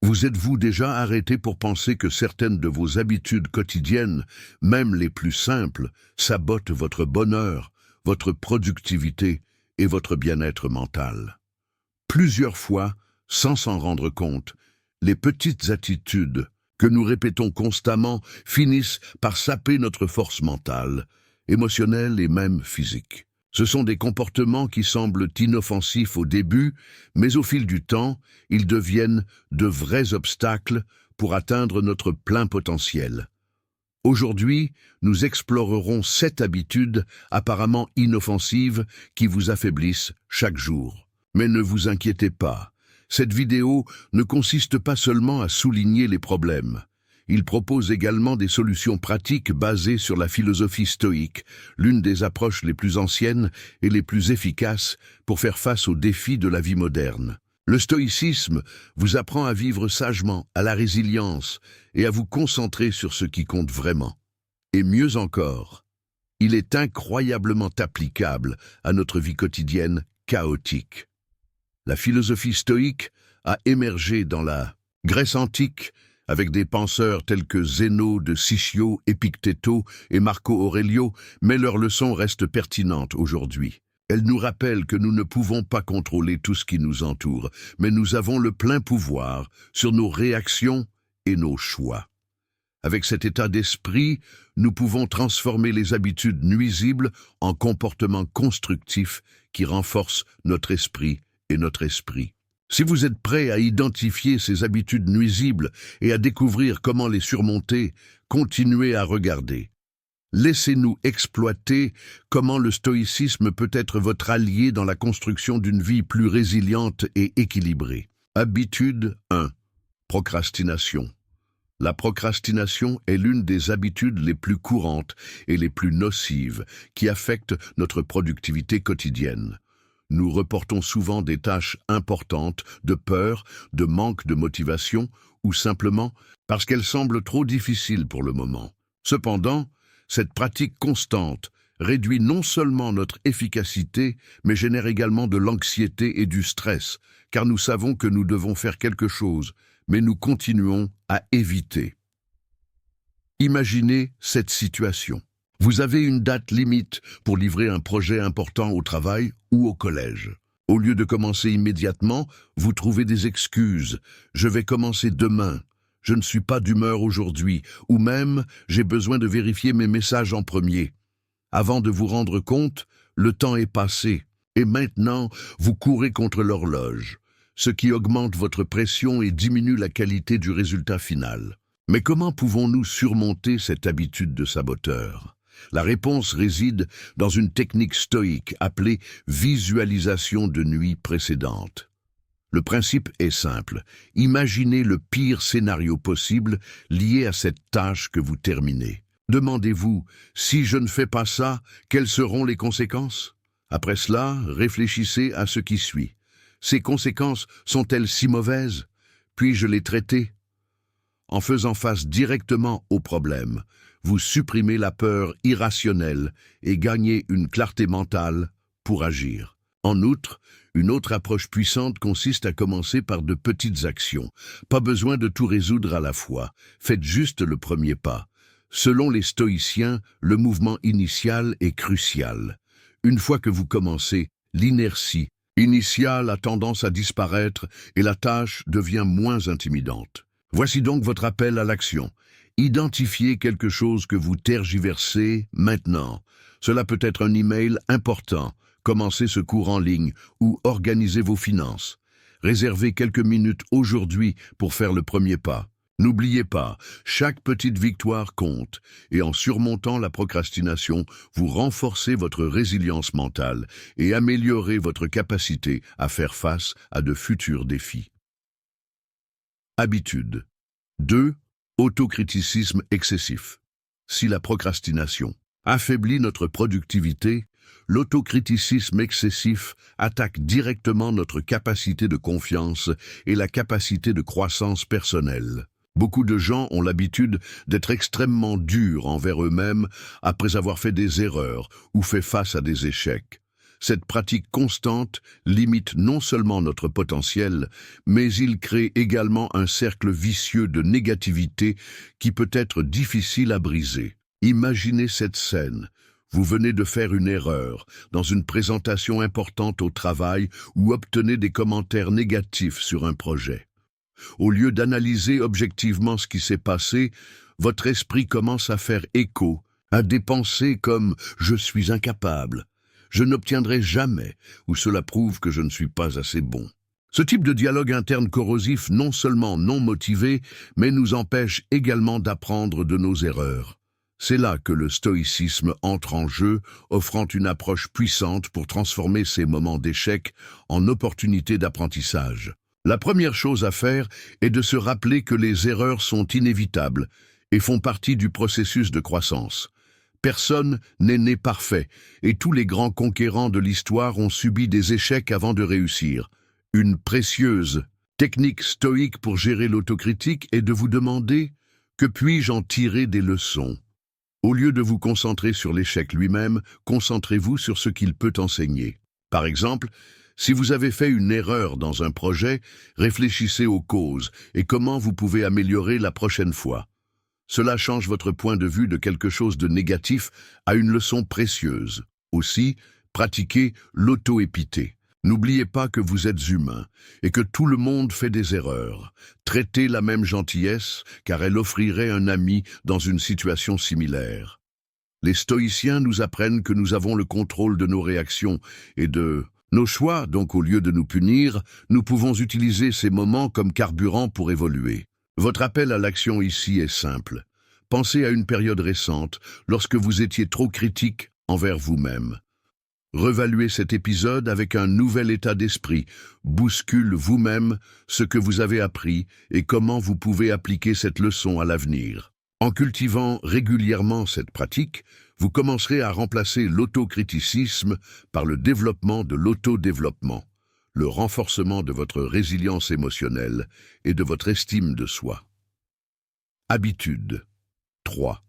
Vous êtes-vous déjà arrêté pour penser que certaines de vos habitudes quotidiennes, même les plus simples, sabotent votre bonheur, votre productivité et votre bien-être mental? Plusieurs fois, sans s'en rendre compte, les petites attitudes que nous répétons constamment finissent par saper notre force mentale, émotionnelle et même physique. Ce sont des comportements qui semblent inoffensifs au début, mais au fil du temps, ils deviennent de vrais obstacles pour atteindre notre plein potentiel. Aujourd'hui, nous explorerons 7 habitudes apparemment inoffensives qui vous affaiblissent chaque jour. Mais ne vous inquiétez pas, cette vidéo ne consiste pas seulement à souligner les problèmes. Il propose également des solutions pratiques basées sur la philosophie stoïque, l'une des approches les plus anciennes et les plus efficaces pour faire face aux défis de la vie moderne. Le stoïcisme vous apprend à vivre sagement, à la résilience et à vous concentrer sur ce qui compte vraiment. Et mieux encore, il est incroyablement applicable à notre vie quotidienne chaotique. La philosophie stoïque a émergé dans la Grèce antique avec des penseurs tels que Zénon de Sicio, Épictéto et Marco Aurelio, mais leurs leçons restent pertinentes aujourd'hui. Elles nous rappellent que nous ne pouvons pas contrôler tout ce qui nous entoure, mais nous avons le plein pouvoir sur nos réactions et nos choix. Avec cet état d'esprit, nous pouvons transformer les habitudes nuisibles en comportements constructifs qui renforcent notre esprit et notre esprit. Si vous êtes prêt à identifier ces habitudes nuisibles et à découvrir comment les surmonter, continuez à regarder. Laissez-nous exploiter comment le stoïcisme peut être votre allié dans la construction d'une vie plus résiliente et équilibrée. Habitude 1. Procrastination. La procrastination est l'une des habitudes les plus courantes et les plus nocives qui affectent notre productivité quotidienne. Nous reportons souvent des tâches importantes de peur, de manque de motivation ou simplement parce qu'elles semblent trop difficiles pour le moment. Cependant, cette pratique constante réduit non seulement notre efficacité, mais génère également de l'anxiété et du stress, car nous savons que nous devons faire quelque chose, mais nous continuons à éviter. Imaginez cette situation. Vous avez une date limite pour livrer un projet important au travail ou au collège. Au lieu de commencer immédiatement, vous trouvez des excuses. Je vais commencer demain. Je ne suis pas d'humeur aujourd'hui. Ou même, j'ai besoin de vérifier mes messages en premier. Avant de vous rendre compte, le temps est passé. Et maintenant, vous courez contre l'horloge, ce qui augmente votre pression et diminue la qualité du résultat final. Mais comment pouvons-nous surmonter cette habitude de saboteur ? La réponse réside dans une technique stoïque appelée visualisation de nuit précédente. Le principe est simple. Imaginez le pire scénario possible lié à cette tâche que vous terminez. Demandez-vous, si je ne fais pas ça, quelles seront les conséquences? Après cela, réfléchissez à ce qui suit. Ces conséquences sont-elles si mauvaises? Puis-je les traiter? En faisant face directement au problème, vous supprimez la peur irrationnelle et gagnez une clarté mentale pour agir. En outre, une autre approche puissante consiste à commencer par de petites actions. Pas besoin de tout résoudre à la fois. Faites juste le premier pas. Selon les stoïciens, le mouvement initial est crucial. Une fois que vous commencez, l'inertie initiale a tendance à disparaître et la tâche devient moins intimidante. Voici donc votre appel à l'action. Identifiez quelque chose que vous tergiversez maintenant. Cela peut être un email important, commencer ce cours en ligne ou organiser vos finances. Réservez quelques minutes aujourd'hui pour faire le premier pas. N'oubliez pas, chaque petite victoire compte et en surmontant la procrastination, vous renforcez votre résilience mentale et améliorez votre capacité à faire face à de futurs défis. Habitude 2. Autocriticisme excessif. Si la procrastination affaiblit notre productivité, l'autocriticisme excessif attaque directement notre capacité de confiance et la capacité de croissance personnelle. Beaucoup de gens ont l'habitude d'être extrêmement durs envers eux-mêmes après avoir fait des erreurs ou fait face à des échecs. Cette pratique constante limite non seulement notre potentiel, mais il crée également un cercle vicieux de négativité qui peut être difficile à briser. Imaginez cette scène. Vous venez de faire une erreur dans une présentation importante au travail ou obtenez des commentaires négatifs sur un projet. Au lieu d'analyser objectivement ce qui s'est passé, votre esprit commence à faire écho à des pensées comme « je suis incapable », « je n'obtiendrai jamais » ou « cela prouve que je ne suis pas assez bon ». Ce type de dialogue interne corrosif non seulement non motivé, mais nous empêche également d'apprendre de nos erreurs. C'est là que le stoïcisme entre en jeu, offrant une approche puissante pour transformer ces moments d'échec en opportunités d'apprentissage. La première chose à faire est de se rappeler que les erreurs sont inévitables et font partie du processus de croissance. Personne n'est né parfait, et tous les grands conquérants de l'histoire ont subi des échecs avant de réussir. Une précieuse technique stoïque pour gérer l'autocritique est de vous demander « que puis-je en tirer des leçons ?» Au lieu de vous concentrer sur l'échec lui-même, concentrez-vous sur ce qu'il peut enseigner. Par exemple, si vous avez fait une erreur dans un projet, réfléchissez aux causes et comment vous pouvez améliorer la prochaine fois. Cela change votre point de vue de quelque chose de négatif à une leçon précieuse. Aussi, pratiquez l'auto-épithé. N'oubliez pas que vous êtes humain et que tout le monde fait des erreurs. Traitez la même gentillesse car elle offrirait un ami dans une situation similaire. Les stoïciens nous apprennent que nous avons le contrôle de nos réactions et de nos choix, donc au lieu de nous punir, nous pouvons utiliser ces moments comme carburant pour évoluer. Votre appel à l'action ici est simple. Pensez à une période récente, lorsque vous étiez trop critique envers vous-même. Revaluez cet épisode avec un nouvel état d'esprit. Bouscule vous-même ce que vous avez appris et comment vous pouvez appliquer cette leçon à l'avenir. En cultivant régulièrement cette pratique, vous commencerez à remplacer l'autocriticisme par le développement de l'autodéveloppement, le renforcement de votre résilience émotionnelle et de votre estime de soi. Habitude 3.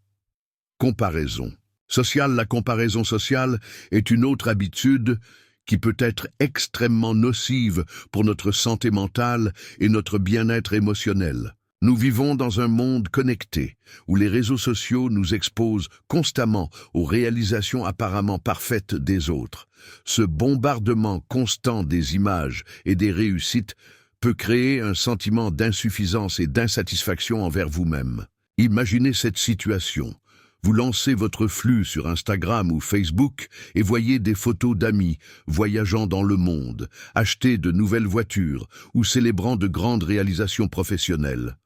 Comparaison sociale. La comparaison sociale est une autre habitude qui peut être extrêmement nocive pour notre santé mentale et notre bien-être émotionnel. Nous vivons dans un monde connecté, où les réseaux sociaux nous exposent constamment aux réalisations apparemment parfaites des autres. Ce bombardement constant des images et des réussites peut créer un sentiment d'insuffisance et d'insatisfaction envers vous-même. Imaginez cette situation. Vous lancez votre flux sur Instagram ou Facebook et voyez des photos d'amis voyageant dans le monde, acheter de nouvelles voitures ou célébrant de grandes réalisations professionnelles.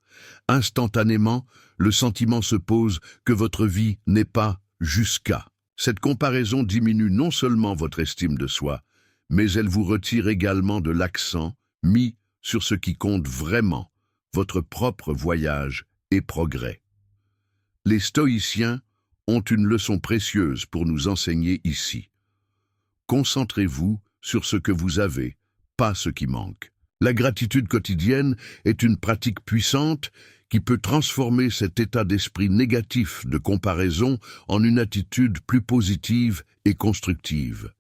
Instantanément, le sentiment se pose que votre vie n'est pas jusqu'à. Cette comparaison diminue non seulement votre estime de soi, mais elle vous retire également de l'accent mis sur ce qui compte vraiment, votre propre voyage et progrès. Les stoïciens ont une leçon précieuse pour nous enseigner ici. Concentrez-vous sur ce que vous avez, pas ce qui manque. La gratitude quotidienne est une pratique puissante qui peut transformer cet état d'esprit négatif de comparaison en une attitude plus positive et constructive.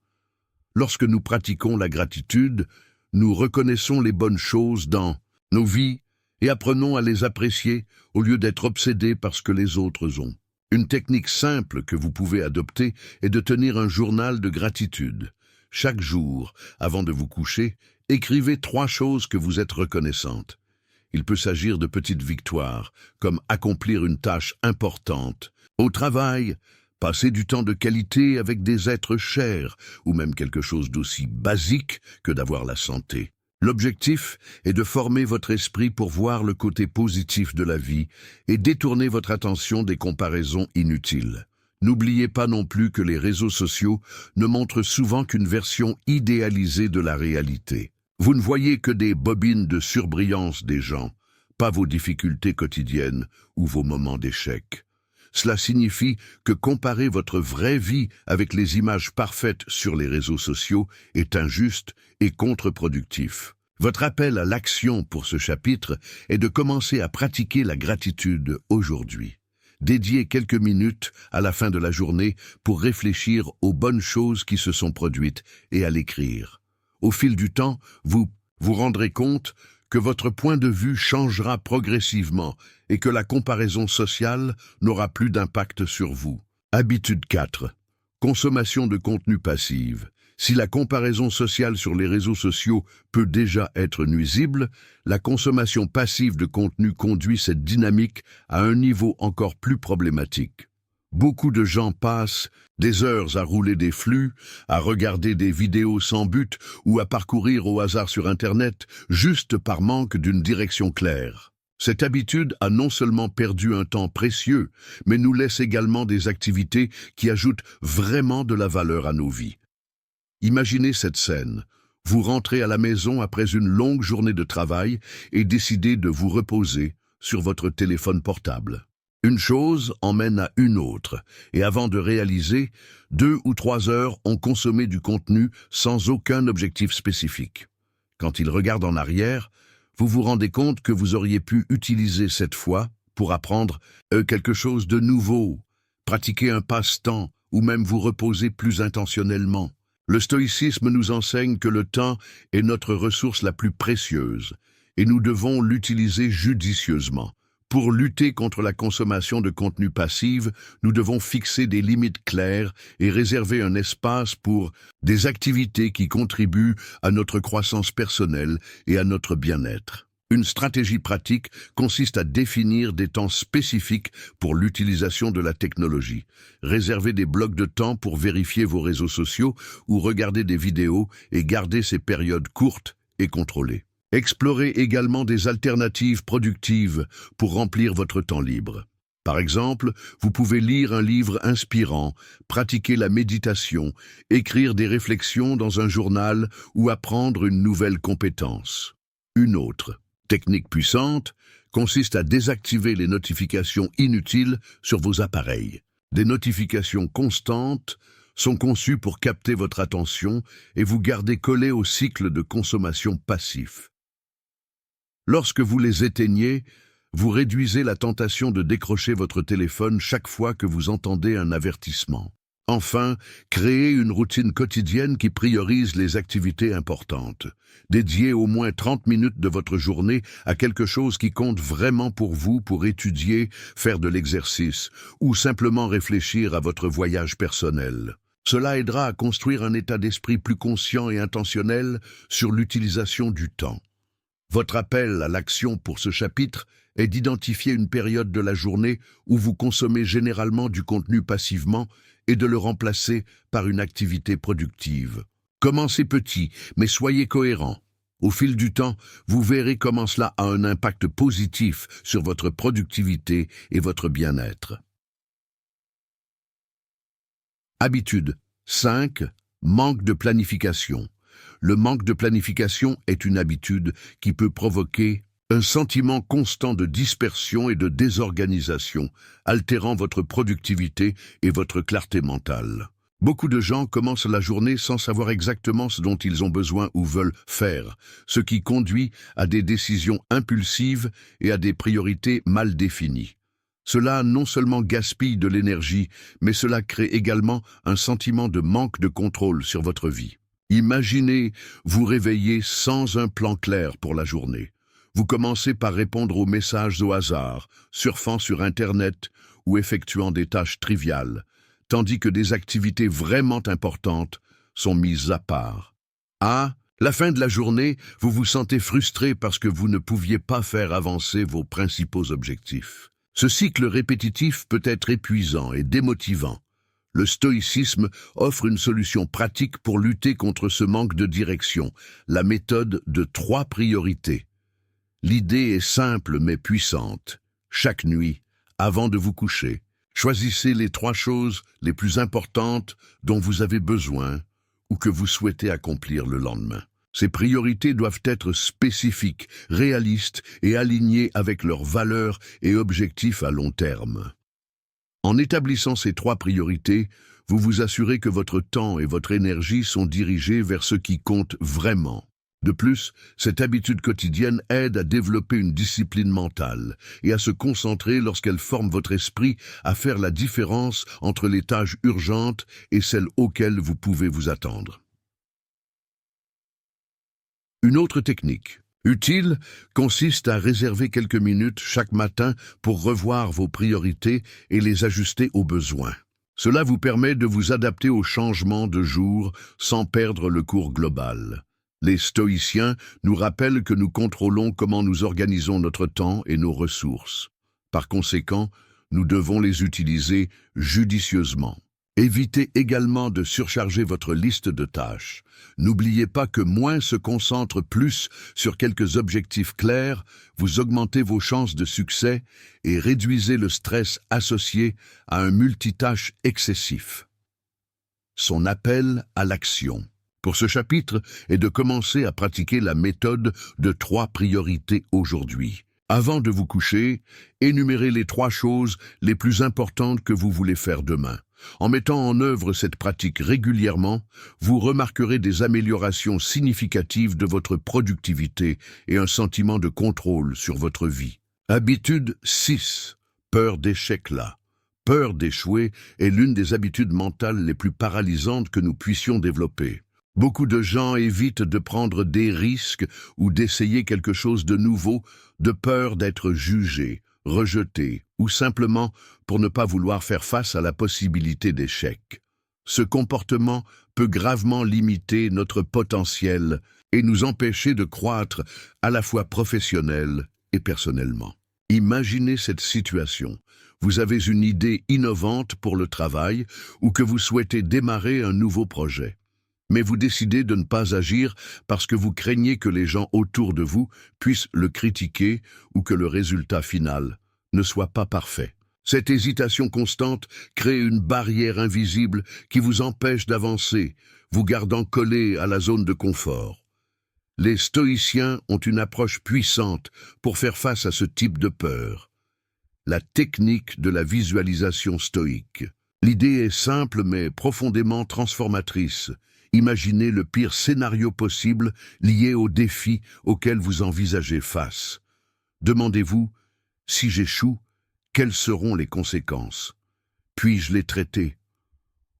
Lorsque nous pratiquons la gratitude, nous reconnaissons les bonnes choses dans nos vies et apprenons à les apprécier au lieu d'être obsédés par ce que les autres ont. Une technique simple que vous pouvez adopter est de tenir un journal de gratitude. Chaque jour, avant de vous coucher, écrivez 3 choses que vous êtes reconnaissante. Il peut s'agir de petites victoires, comme accomplir une tâche importante. Au travail, passer du temps de qualité avec des êtres chers, ou même quelque chose d'aussi basique que d'avoir la santé. L'objectif est de former votre esprit pour voir le côté positif de la vie et détourner votre attention des comparaisons inutiles. N'oubliez pas non plus que les réseaux sociaux ne montrent souvent qu'une version idéalisée de la réalité. Vous ne voyez que des bobines de surbrillance des gens, pas vos difficultés quotidiennes ou vos moments d'échec. Cela signifie que comparer votre vraie vie avec les images parfaites sur les réseaux sociaux est injuste et contre-productif. Votre appel à l'action pour ce chapitre est de commencer à pratiquer la gratitude aujourd'hui. Dédiez quelques minutes à la fin de la journée pour réfléchir aux bonnes choses qui se sont produites et à l'écrire. Au fil du temps, vous vous rendrez compte que votre point de vue changera progressivement et que la comparaison sociale n'aura plus d'impact sur vous. Habitude 4. Consommation de contenu passive. Si la comparaison sociale sur les réseaux sociaux peut déjà être nuisible, la consommation passive de contenu conduit cette dynamique à un niveau encore plus problématique. Beaucoup de gens passent des heures à rouler des flux, à regarder des vidéos sans but ou à parcourir au hasard sur Internet, juste par manque d'une direction claire. Cette habitude a non seulement perdu un temps précieux, mais nous laisse également des activités qui ajoutent vraiment de la valeur à nos vies. Imaginez cette scène. Vous rentrez à la maison après une longue journée de travail et décidez de vous reposer sur votre téléphone portable. Une chose emmène à une autre, et avant de réaliser, 2 ou 3 heures ont consommé du contenu sans aucun objectif spécifique. Quand il regarde en arrière, vous vous rendez compte que vous auriez pu utiliser cette fois pour apprendre quelque chose de nouveau, pratiquer un passe-temps ou même vous reposer plus intentionnellement. Le stoïcisme nous enseigne que le temps est notre ressource la plus précieuse et nous devons l'utiliser judicieusement. Pour lutter contre la consommation de contenu passif, nous devons fixer des limites claires et réserver un espace pour des activités qui contribuent à notre croissance personnelle et à notre bien-être. Une stratégie pratique consiste à définir des temps spécifiques pour l'utilisation de la technologie. Réserver des blocs de temps pour vérifier vos réseaux sociaux ou regarder des vidéos et garder ces périodes courtes et contrôlées. Explorez également des alternatives productives pour remplir votre temps libre. Par exemple, vous pouvez lire un livre inspirant, pratiquer la méditation, écrire des réflexions dans un journal ou apprendre une nouvelle compétence. Une autre technique puissante consiste à désactiver les notifications inutiles sur vos appareils. Des notifications constantes sont conçues pour capter votre attention et vous garder collé au cycle de consommation passif. Lorsque vous les éteignez, vous réduisez la tentation de décrocher votre téléphone chaque fois que vous entendez un avertissement. Enfin, créez une routine quotidienne qui priorise les activités importantes. Dédiez au moins 30 minutes de votre journée à quelque chose qui compte vraiment pour vous, pour étudier, faire de l'exercice ou simplement réfléchir à votre voyage personnel. Cela aidera à construire un état d'esprit plus conscient et intentionnel sur l'utilisation du temps. Votre appel à l'action pour ce chapitre est d'identifier une période de la journée où vous consommez généralement du contenu passivement et de le remplacer par une activité productive. Commencez petit, mais soyez cohérent. Au fil du temps, vous verrez comment cela a un impact positif sur votre productivité et votre bien-être. Habitude 5. Manque de planification. Le manque de planification est une habitude qui peut provoquer un sentiment constant de dispersion et de désorganisation, altérant votre productivité et votre clarté mentale. Beaucoup de gens commencent la journée sans savoir exactement ce dont ils ont besoin ou veulent faire, ce qui conduit à des décisions impulsives et à des priorités mal définies. Cela non seulement gaspille de l'énergie, mais cela crée également un sentiment de manque de contrôle sur votre vie. Imaginez vous réveiller sans un plan clair pour la journée. Vous commencez par répondre aux messages au hasard, surfant sur Internet ou effectuant des tâches triviales, tandis que des activités vraiment importantes sont mises à part. À la fin de la journée, vous vous sentez frustré parce que vous ne pouviez pas faire avancer vos principaux objectifs. Ce cycle répétitif peut être épuisant et démotivant. Le stoïcisme offre une solution pratique pour lutter contre ce manque de direction, la méthode de 3 priorités. L'idée est simple mais puissante. Chaque nuit, avant de vous coucher, choisissez les 3 choses les plus importantes dont vous avez besoin ou que vous souhaitez accomplir le lendemain. Ces priorités doivent être spécifiques, réalistes et alignées avec leurs valeurs et objectifs à long terme. En établissant ces 3 priorités, vous vous assurez que votre temps et votre énergie sont dirigés vers ce qui compte vraiment. De plus, cette habitude quotidienne aide à développer une discipline mentale et à se concentrer lorsqu'elle forme votre esprit à faire la différence entre les tâches urgentes et celles auxquelles vous pouvez vous attendre. Une autre technique utile consiste à réserver quelques minutes chaque matin pour revoir vos priorités et les ajuster aux besoins. Cela vous permet de vous adapter aux changements de jour sans perdre le cours global. Les stoïciens nous rappellent que nous contrôlons comment nous organisons notre temps et nos ressources. Par conséquent, nous devons les utiliser judicieusement. Évitez également de surcharger votre liste de tâches. N'oubliez pas que moins se concentre plus sur quelques objectifs clairs, vous augmentez vos chances de succès et réduisez le stress associé à un multitâche excessif. Son appel à l'action. Pour ce chapitre est de commencer à pratiquer la méthode de 3 priorités aujourd'hui. Avant de vous coucher, énumérez les 3 choses les plus importantes que vous voulez faire demain. En mettant en œuvre cette pratique régulièrement, vous remarquerez des améliorations significatives de votre productivité et un sentiment de contrôle sur votre vie. Habitude 6. Peur d'échec là. Peur d'échouer est l'une des habitudes mentales les plus paralysantes que nous puissions développer. Beaucoup de gens évitent de prendre des risques ou d'essayer quelque chose de nouveau, de peur d'être jugés, rejetés ou simplement pour ne pas vouloir faire face à la possibilité d'échec. Ce comportement peut gravement limiter notre potentiel et nous empêcher de croître à la fois professionnel et personnellement. Imaginez cette situation. Vous avez une idée innovante pour le travail ou que vous souhaitez démarrer un nouveau projet. Mais vous décidez de ne pas agir parce que vous craignez que les gens autour de vous puissent le critiquer ou que le résultat final ne soit pas parfait. Cette hésitation constante crée une barrière invisible qui vous empêche d'avancer, vous gardant collé à la zone de confort. Les stoïciens ont une approche puissante pour faire face à ce type de peur. La technique de la visualisation stoïque. L'idée est simple mais profondément transformatrice. Imaginez le pire scénario possible lié aux défis auxquels vous envisagez face. Demandez-vous, si j'échoue, quelles seront les conséquences? Puis-je les traiter?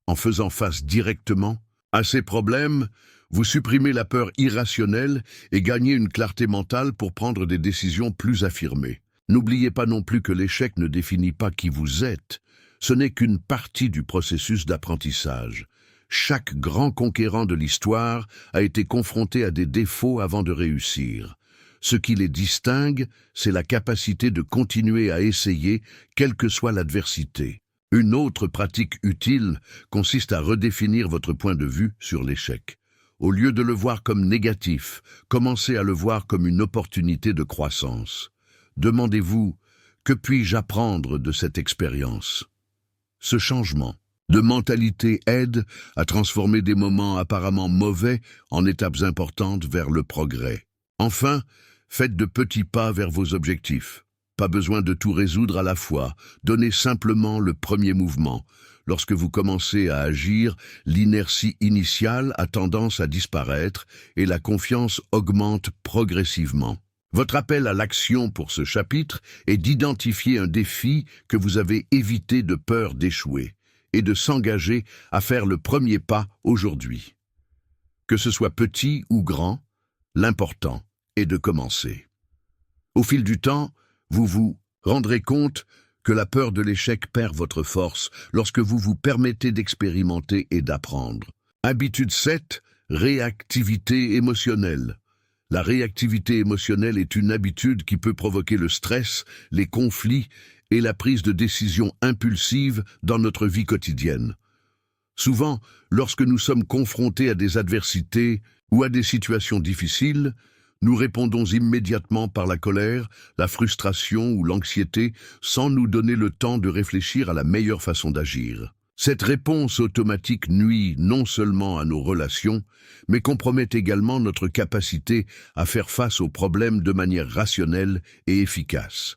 En faisant face directement à ces problèmes, vous supprimez la peur irrationnelle et gagnez une clarté mentale pour prendre des décisions plus affirmées. N'oubliez pas non plus que l'échec ne définit pas qui vous êtes. Ce n'est qu'une partie du processus d'apprentissage. Chaque grand conquérant de l'histoire a été confronté à des défauts avant de réussir. Ce qui les distingue, c'est la capacité de continuer à essayer, quelle que soit l'adversité. Une autre pratique utile consiste à redéfinir votre point de vue sur l'échec. Au lieu de le voir comme négatif, commencez à le voir comme une opportunité de croissance. Demandez-vous, que puis-je apprendre de cette expérience? Ce changement de mentalité aide à transformer des moments apparemment mauvais en étapes importantes vers le progrès. Enfin, faites de petits pas vers vos objectifs. Pas besoin de tout résoudre à la fois, donnez simplement le premier mouvement. Lorsque vous commencez à agir, l'inertie initiale a tendance à disparaître et la confiance augmente progressivement. Votre appel à l'action pour ce chapitre est d'identifier un défi que vous avez évité de peur d'échouer et de s'engager à faire le premier pas aujourd'hui. Que ce soit petit ou grand, l'important est de commencer. Au fil du temps, vous vous rendrez compte que la peur de l'échec perd votre force lorsque vous vous permettez d'expérimenter et d'apprendre. Habitude 7, réactivité émotionnelle. La réactivité émotionnelle est une habitude qui peut provoquer le stress, les conflits et la prise de décisions impulsives dans notre vie quotidienne. Souvent, lorsque nous sommes confrontés à des adversités ou à des situations difficiles, nous répondons immédiatement par la colère, la frustration ou l'anxiété sans nous donner le temps de réfléchir à la meilleure façon d'agir. Cette réponse automatique nuit non seulement à nos relations, mais compromet également notre capacité à faire face aux problèmes de manière rationnelle et efficace.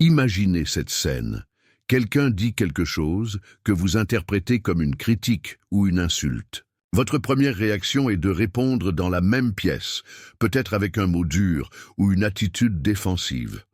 Imaginez cette scène. Quelqu'un dit quelque chose que vous interprétez comme une critique ou une insulte. Votre première réaction est de répondre dans la même pièce, peut-être avec un mot dur ou une attitude défensive.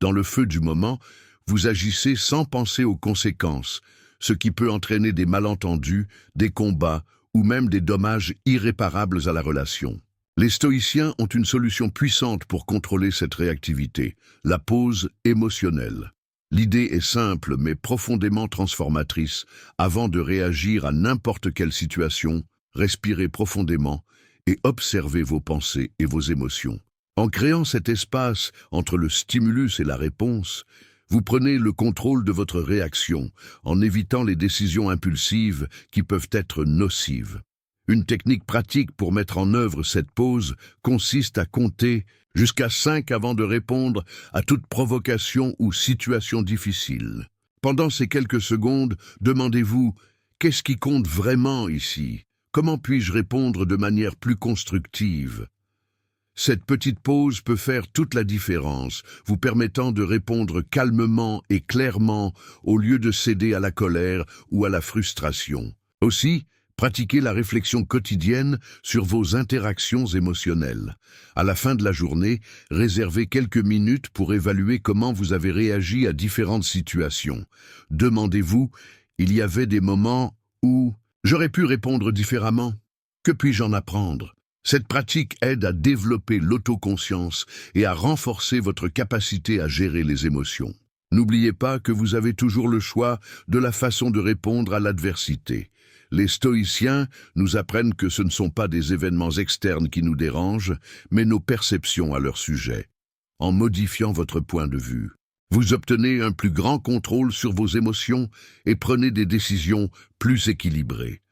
Dans le feu du moment, vous agissez sans penser aux conséquences, ce qui peut entraîner des malentendus, des combats ou même des dommages irréparables à la relation. Les stoïciens ont une solution puissante pour contrôler cette réactivité, la pause émotionnelle. L'idée est simple mais profondément transformatrice. Avant de réagir à n'importe quelle situation, respirez profondément et observez vos pensées et vos émotions. En créant cet espace entre le stimulus et la réponse, vous prenez le contrôle de votre réaction en évitant les décisions impulsives qui peuvent être nocives. Une technique pratique pour mettre en œuvre cette pause consiste à compter jusqu'à 5 avant de répondre à toute provocation ou situation difficile. Pendant ces quelques secondes, demandez-vous « Qu'est-ce qui compte vraiment ici ? Comment puis-je répondre de manière plus constructive ?» Cette petite pause peut faire toute la différence, vous permettant de répondre calmement et clairement au lieu de céder à la colère ou à la frustration. Aussi, pratiquez la réflexion quotidienne sur vos interactions émotionnelles. À la fin de la journée, réservez quelques minutes pour évaluer comment vous avez réagi à différentes situations. Demandez-vous, il y avait des moments où j'aurais pu répondre différemment. Que puis-je en apprendre ? Cette pratique aide à développer l'autoconscience et à renforcer votre capacité à gérer les émotions. N'oubliez pas que vous avez toujours le choix de la façon de répondre à l'adversité. Les stoïciens nous apprennent que ce ne sont pas des événements externes qui nous dérangent, mais nos perceptions à leur sujet. En modifiant votre point de vue, vous obtenez un plus grand contrôle sur vos émotions et prenez des décisions plus équilibrées.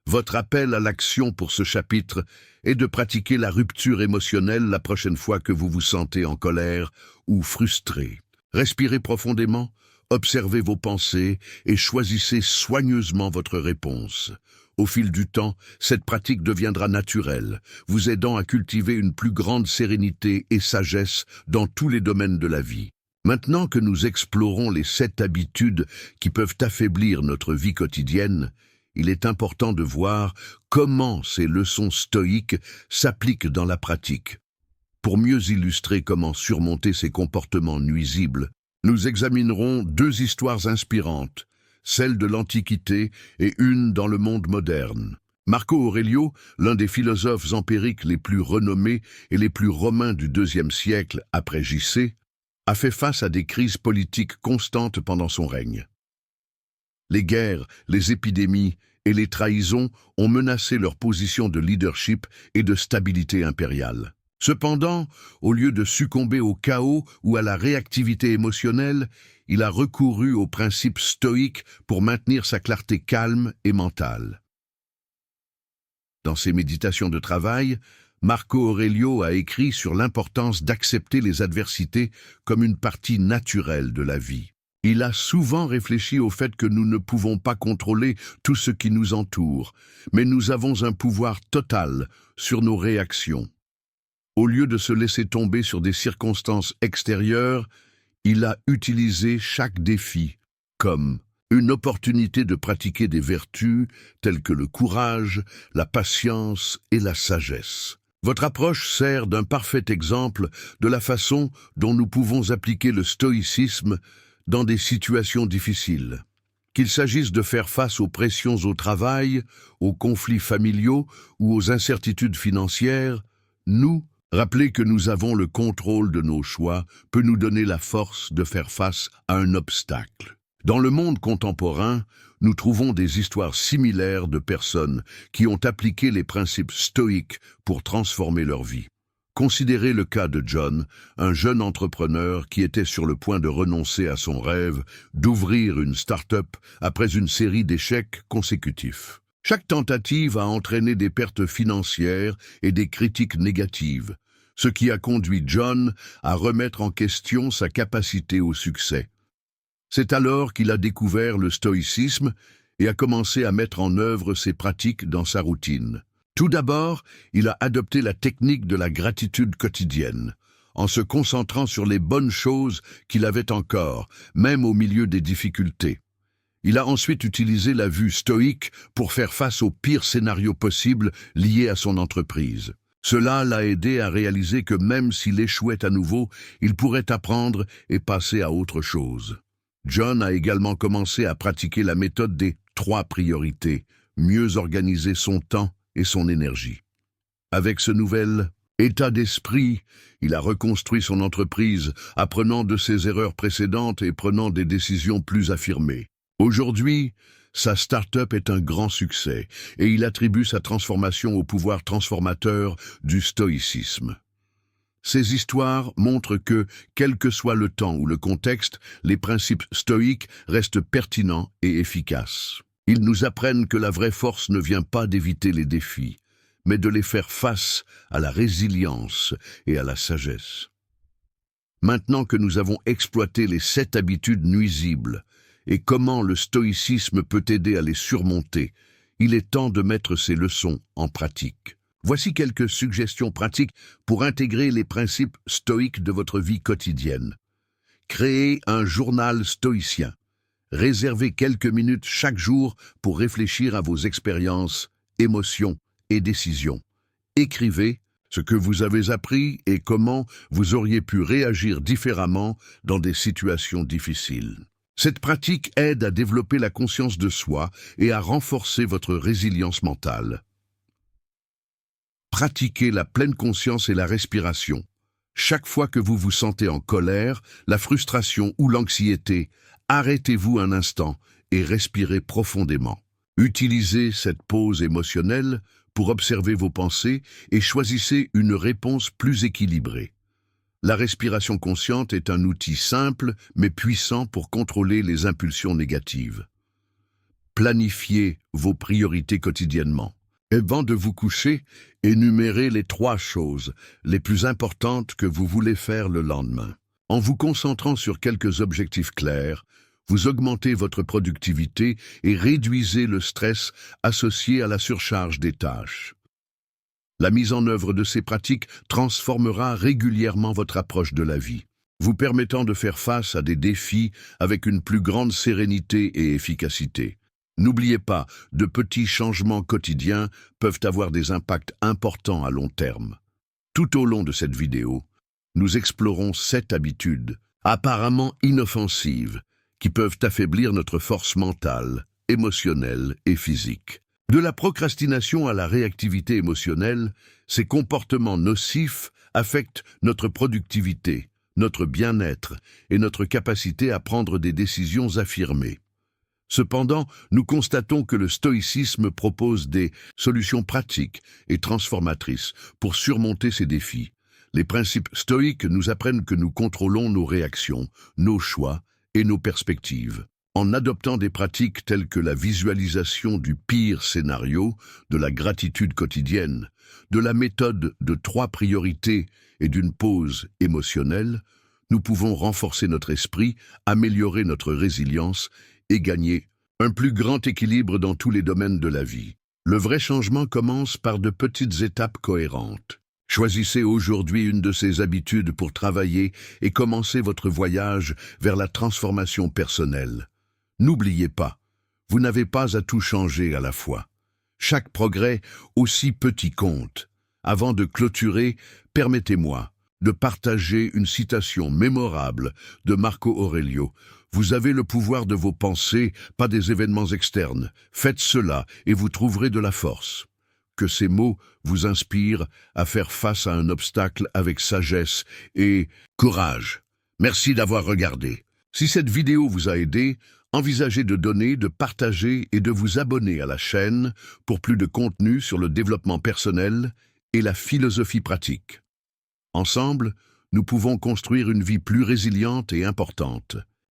Votre appel à l'action pour ce chapitre est de pratiquer la rupture émotionnelle la prochaine fois que vous vous sentez en colère ou frustré. Respirez profondément, observez vos pensées et choisissez soigneusement votre réponse. Au fil du temps, cette pratique deviendra naturelle, vous aidant à cultiver une plus grande sérénité et sagesse dans tous les domaines de la vie. Maintenant que nous explorons les 7 habitudes qui peuvent affaiblir notre vie quotidienne, il est important de voir comment ces leçons stoïques s'appliquent dans la pratique. Pour mieux illustrer comment surmonter ces comportements nuisibles, nous examinerons 2 histoires inspirantes, celle de l'Antiquité et une dans le monde moderne. Marco Aurelio, l'un des philosophes empiriques les plus renommés et les plus romains du IIe siècle après JC, a fait face à des crises politiques constantes pendant son règne. Les guerres, les épidémies et les trahisons ont menacé leur position de leadership et de stabilité impériale. Cependant, au lieu de succomber au chaos ou à la réactivité émotionnelle, il a recouru aux principes stoïques pour maintenir sa clarté calme et mentale. Dans ses méditations de travail, Marco Aurelio a écrit sur l'importance d'accepter les adversités comme une partie naturelle de la vie. Il a souvent réfléchi au fait que nous ne pouvons pas contrôler tout ce qui nous entoure, mais nous avons un pouvoir total sur nos réactions. Au lieu de se laisser tomber sur des circonstances extérieures, il a utilisé chaque défi comme une opportunité de pratiquer des vertus telles que le courage, la patience et la sagesse. Votre approche sert d'un parfait exemple de la façon dont nous pouvons appliquer le stoïcisme dans des situations difficiles. Qu'il s'agisse de faire face aux pressions au travail, aux conflits familiaux ou aux incertitudes financières, rappeler que nous avons le contrôle de nos choix peut nous donner la force de faire face à un obstacle. Dans le monde contemporain, nous trouvons des histoires similaires de personnes qui ont appliqué les principes stoïques pour transformer leur vie. Considérez le cas de John, un jeune entrepreneur qui était sur le point de renoncer à son rêve d'ouvrir une start-up après une série d'échecs consécutifs. Chaque tentative a entraîné des pertes financières et des critiques négatives, ce qui a conduit John à remettre en question sa capacité au succès. C'est alors qu'il a découvert le stoïcisme et a commencé à mettre en œuvre ses pratiques dans sa routine. Tout d'abord, il a adopté la technique de la gratitude quotidienne, en se concentrant sur les bonnes choses qu'il avait encore, même au milieu des difficultés. Il a ensuite utilisé la vue stoïque pour faire face aux pires scénarios possibles liés à son entreprise. Cela l'a aidé à réaliser que même s'il échouait à nouveau, il pourrait apprendre et passer à autre chose. John a également commencé à pratiquer la méthode des 3 priorités, mieux organiser son temps et son énergie. Avec ce nouvel état d'esprit, il a reconstruit son entreprise, apprenant de ses erreurs précédentes et prenant des décisions plus affirmées. Aujourd'hui, sa start-up est un grand succès et il attribue sa transformation au pouvoir transformateur du stoïcisme. Ces histoires montrent que, quel que soit le temps ou le contexte, les principes stoïques restent pertinents et efficaces. Ils nous apprennent que la vraie force ne vient pas d'éviter les défis, mais de les faire face à la résilience et à la sagesse. Maintenant que nous avons exploité les 7 habitudes nuisibles et comment le stoïcisme peut aider à les surmonter, il est temps de mettre ces leçons en pratique. Voici quelques suggestions pratiques pour intégrer les principes stoïques de votre vie quotidienne. Créez un journal stoïcien. Réservez quelques minutes chaque jour pour réfléchir à vos expériences, émotions et décisions. Écrivez ce que vous avez appris et comment vous auriez pu réagir différemment dans des situations difficiles. Cette pratique aide à développer la conscience de soi et à renforcer votre résilience mentale. Pratiquez la pleine conscience et la respiration. Chaque fois que vous vous sentez en colère, la frustration ou l'anxiété, arrêtez-vous un instant et respirez profondément. Utilisez cette pause émotionnelle pour observer vos pensées et choisissez une réponse plus équilibrée. La respiration consciente est un outil simple mais puissant pour contrôler les impulsions négatives. Planifiez vos priorités quotidiennement. Avant de vous coucher, énumérez les 3 choses les plus importantes que vous voulez faire le lendemain. En vous concentrant sur quelques objectifs clairs, vous augmentez votre productivité et réduisez le stress associé à la surcharge des tâches. La mise en œuvre de ces pratiques transformera régulièrement votre approche de la vie, vous permettant de faire face à des défis avec une plus grande sérénité et efficacité. N'oubliez pas, de petits changements quotidiens peuvent avoir des impacts importants à long terme. Tout au long de cette vidéo, nous explorons 7 habitudes, apparemment inoffensives, qui peuvent affaiblir notre force mentale, émotionnelle et physique. De la procrastination à la réactivité émotionnelle, ces comportements nocifs affectent notre productivité, notre bien-être et notre capacité à prendre des décisions affirmées. Cependant, nous constatons que le stoïcisme propose des solutions pratiques et transformatrices pour surmonter ces défis. Les principes stoïques nous apprennent que nous contrôlons nos réactions, nos choix et nos perspectives. En adoptant des pratiques telles que la visualisation du pire scénario, de la gratitude quotidienne, de la méthode de 3 priorités et d'une pause émotionnelle, nous pouvons renforcer notre esprit, améliorer notre résilience et gagner un plus grand équilibre dans tous les domaines de la vie. Le vrai changement commence par de petites étapes cohérentes. Choisissez aujourd'hui une de ces habitudes pour travailler et commencer votre voyage vers la transformation personnelle. N'oubliez pas, vous n'avez pas à tout changer à la fois. Chaque progrès, aussi petit, compte. Avant de clôturer, permettez-moi de partager une citation mémorable de Marco Aurelio. Vous avez le pouvoir de vos pensées, pas des événements externes. Faites cela et vous trouverez de la force. Que ces mots vous inspirent à faire face à un obstacle avec sagesse et courage. Merci d'avoir regardé. Si cette vidéo vous a aidé, envisagez de donner, de partager et de vous abonner à la chaîne pour plus de contenu sur le développement personnel et la philosophie pratique. Ensemble, nous pouvons construire une vie plus résiliente et importante.